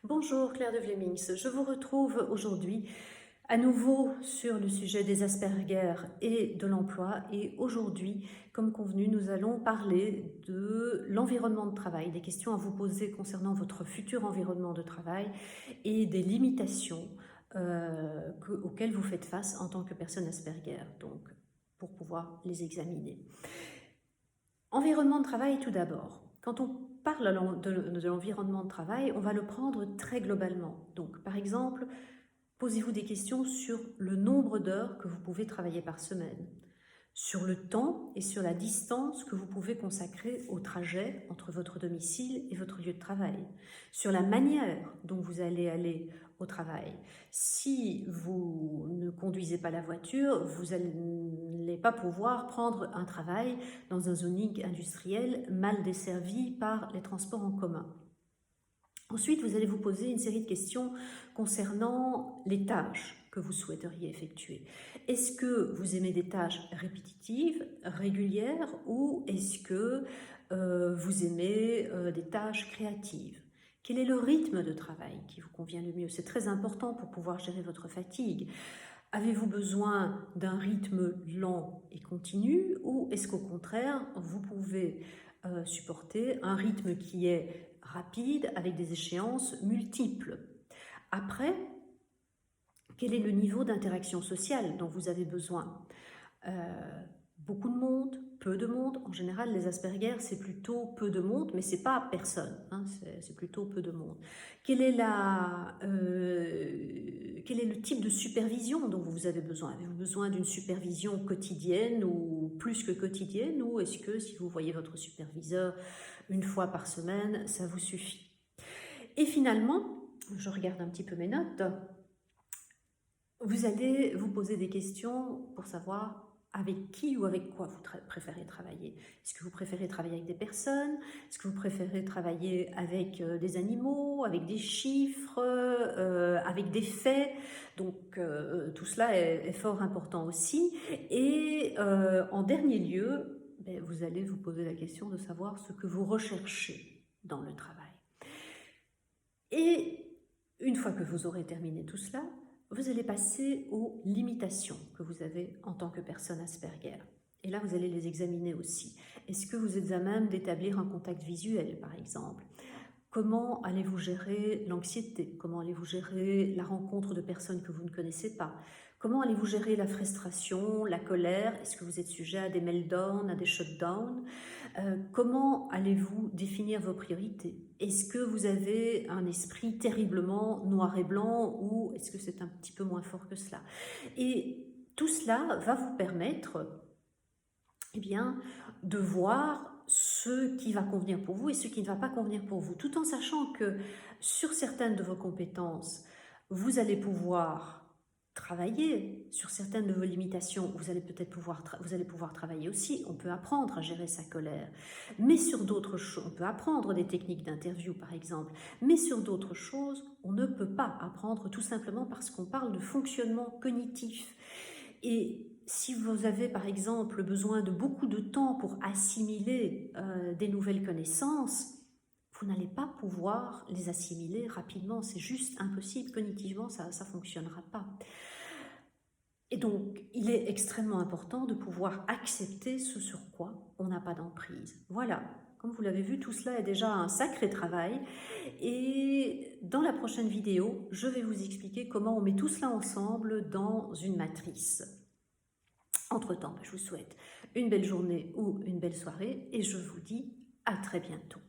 Bonjour Claire de Vlemings, je vous retrouve aujourd'hui à nouveau sur le sujet des Asperger et de l'emploi. Et aujourd'hui, comme convenu, nous allons parler de l'environnement de travail, des questions à vous poser concernant votre futur environnement de travail et des limitations auxquelles vous faites face en tant que personne Asperger, donc pour pouvoir les examiner. Environnement de travail tout d'abord. Quand on parle de l'environnement de travail, on va le prendre très globalement. Donc, par exemple, posez-vous des questions sur le nombre d'heures que vous pouvez travailler par semaine, sur le temps et sur la distance que vous pouvez consacrer au trajet entre votre domicile et votre lieu de travail, sur la manière dont vous allez aller au travail. Si vous ne conduisez pas la voiture, vous n'allez pas pouvoir prendre un travail dans un zoning industriel mal desservi par les transports en commun. Ensuite, vous allez vous poser une série de questions concernant les tâches que vous souhaiteriez effectuer. Est-ce que vous aimez des tâches répétitives, régulières, ou est-ce que vous aimez des tâches créatives? Quel est le rythme de travail qui vous convient le mieux? C'est très important pour pouvoir gérer votre fatigue. Avez-vous besoin d'un rythme lent et continu, ou est-ce qu'au contraire, vous pouvez supporter un rythme qui est rapide avec des échéances multiples? Après, quel est le niveau d'interaction sociale dont vous avez besoin? Beaucoup de monde, peu de monde. En général, les Asperger, c'est plutôt peu de monde, mais c'est pas personne, hein, c'est plutôt peu de monde. Quel est le type de supervision dont vous avez besoin? Avez-vous besoin d'une supervision quotidienne ou plus que quotidienne, ou est-ce que si vous voyez votre superviseur une fois par semaine, ça vous suffit? Et finalement, je regarde un petit peu mes notes, vous allez vous poser des questions pour savoir avec qui ou avec quoi vous préférez travailler. Est-ce que vous préférez travailler avec des personnes? Est-ce que vous préférez travailler avec des animaux, avec des chiffres, avec des faits? Donc tout cela est fort important aussi. Et en dernier lieu, vous allez vous poser la question de savoir ce que vous recherchez dans le travail. Et une fois que vous aurez terminé tout cela, vous allez passer aux limitations que vous avez en tant que personne Asperger. Et là, vous allez les examiner aussi. Est-ce que vous êtes à même d'établir un contact visuel, par exemple? Comment allez-vous gérer l'anxiété? Comment allez-vous gérer la rencontre de personnes que vous ne connaissez pas? Comment allez-vous gérer la frustration, la colère? Est-ce que vous êtes sujet à des meltdowns, à des shutdowns? Comment allez-vous définir vos priorités? Est-ce que vous avez un esprit terriblement noir et blanc, ou est-ce que c'est un petit peu moins fort que cela? Et tout cela va vous permettre de voir ce qui va convenir pour vous et ce qui ne va pas convenir pour vous, tout en sachant que sur certaines de vos compétences, vous allez pouvoir travailler, sur certaines de vos limitations, vous allez pouvoir travailler aussi. On peut apprendre à gérer sa colère, mais sur d'autres choses, on peut apprendre des techniques d'interview par exemple, mais sur d'autres choses, on ne peut pas apprendre, tout simplement parce qu'on parle de fonctionnement cognitif. Et si vous avez par exemple besoin de beaucoup de temps pour assimiler des nouvelles connaissances, vous n'allez pas pouvoir les assimiler rapidement, c'est juste impossible, cognitivement ça ne fonctionnera pas. Et donc, il est extrêmement important de pouvoir accepter ce sur quoi on n'a pas d'emprise. Voilà, comme vous l'avez vu, tout cela est déjà un sacré travail. Et dans la prochaine vidéo, je vais vous expliquer comment on met tout cela ensemble dans une matrice. Entre-temps, je vous souhaite une belle journée ou une belle soirée et je vous dis à très bientôt.